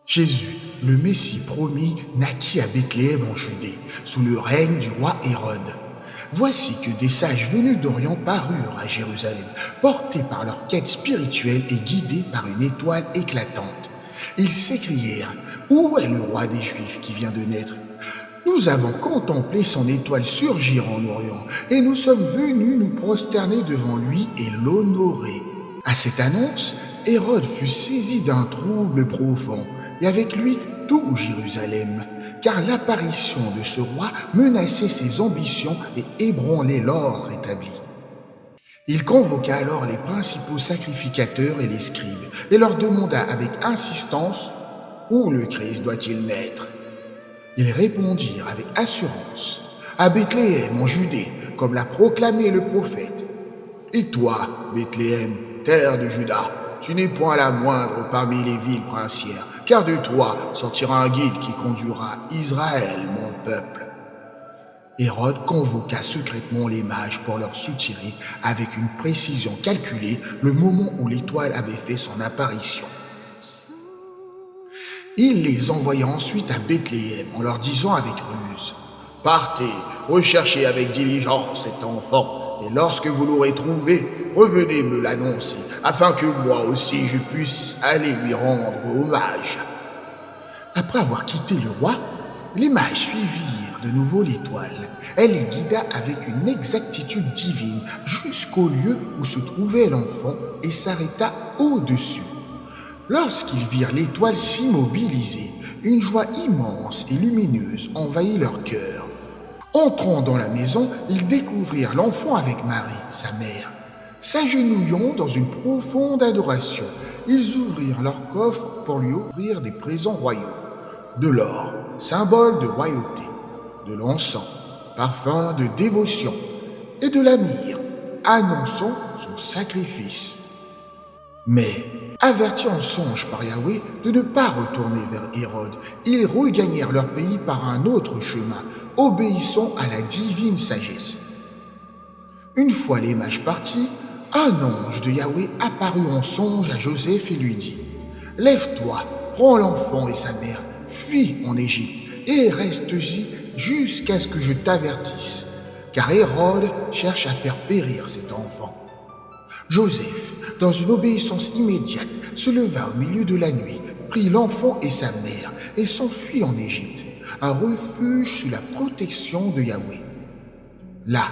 Jésus, le Messie promis, naquit à Bethléem en Judée, sous le règne du roi Hérode. Voici que des sages venus d'Orient parurent à Jérusalem, portés par leur quête spirituelle et guidés par une étoile éclatante. Ils s'écrièrent: « Où est le roi des Juifs qui vient de naître ? Nous avons contemplé son étoile surgir en Orient, et nous sommes venus nous prosterner devant lui et l'honorer. » À cette annonce, Hérode fut saisi d'un trouble profond, et avec lui tout Jérusalem, car l'apparition de ce roi menaçait ses ambitions et ébranlait l'ordre établi. Il convoqua alors les principaux sacrificateurs et les scribes, et leur demanda avec insistance: « Où le Christ doit-il naître ?» Ils répondirent avec assurance: « À Bethléem en Judée, comme l'a proclamé le prophète. Et toi, Bethléem, terre de Juda, tu n'es point la moindre parmi les villes princières, car de toi sortira un guide qui conduira Israël, mon peuple. » Hérode convoqua secrètement les mages pour leur soutirer avec une précision calculée le moment où l'étoile avait fait son apparition. Il les envoya ensuite à Bethléem en leur disant avec ruse: « Partez, recherchez avec diligence cet enfant, et lorsque vous l'aurez trouvé, revenez me l'annoncer, afin que moi aussi je puisse aller lui rendre hommage. » Après avoir quitté le roi, les mages suivirent de nouveau l'étoile. Elle les guida avec une exactitude divine jusqu'au lieu où se trouvait l'enfant et s'arrêta au-dessus. Lorsqu'ils virent l'étoile s'immobiliser, une joie immense et lumineuse envahit leur cœur. Entrant dans la maison, ils découvrirent l'enfant avec Marie, sa mère. S'agenouillant dans une profonde adoration, ils ouvrirent leur coffre pour lui offrir des présents royaux: de l'or, symbole de royauté, de l'encens, parfum de dévotion, et de la myrrhe, annonçant son sacrifice. Mais, avertis en songe par Yahweh de ne pas retourner vers Hérode, ils regagnèrent leur pays par un autre chemin, obéissant à la divine sagesse. Une fois les mages partis, un ange de Yahweh apparut en songe à Joseph et lui dit: « Lève-toi, prends l'enfant et sa mère, fuis en Égypte et reste-y jusqu'à ce que je t'avertisse, car Hérode cherche à faire périr cet enfant. » Joseph, dans une obéissance immédiate, se leva au milieu de la nuit, prit l'enfant et sa mère et s'enfuit en Égypte, un refuge sous la protection de Yahweh. Là,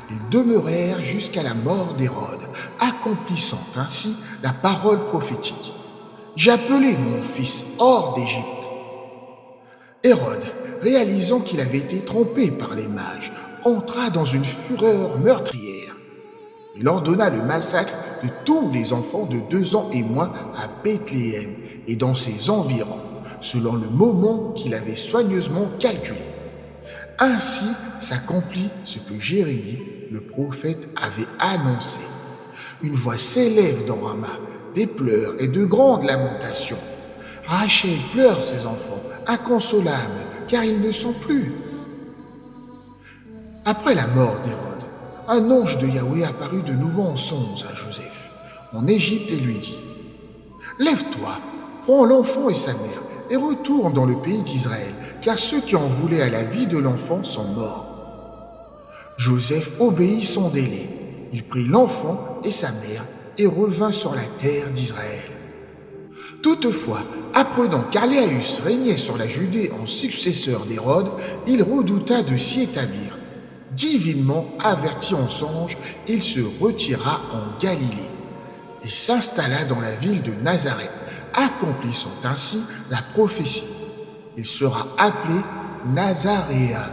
ils demeurèrent jusqu'à la mort d'Hérode, accomplissant ainsi la parole prophétique: « J'appelai mon fils hors d'Égypte. » Hérode, réalisant qu'il avait été trompé par les mages, entra dans une fureur meurtrière. Il ordonna le massacre de tous les enfants de 2 ans et moins à Bethléem et dans ses environs, selon le moment qu'il avait soigneusement calculé. Ainsi s'accomplit ce que Jérémie, le prophète, avait annoncé. Une voix s'élève dans Rama, des pleurs et de grandes lamentations. Rachel pleure ses enfants, inconsolables, car ils ne sont plus. Après la mort d'Hérode, un ange de Yahweh apparut de nouveau en songe à Joseph, en Égypte, et lui dit: « Lève-toi, prends l'enfant et sa mère, et retourne dans le pays d'Israël, car ceux qui en voulaient à la vie de l'enfant sont morts. » Joseph obéit sans délai. Il prit l'enfant et sa mère et revint sur la terre d'Israël. Toutefois, apprenant qu'Arléaüs régnait sur la Judée en successeur d'Hérode, il redouta de s'y établir. Divinement averti en songe, il se retira en Galilée et s'installa dans la ville de Nazareth, accomplissant ainsi la prophétie. Il sera appelé Nazaréen.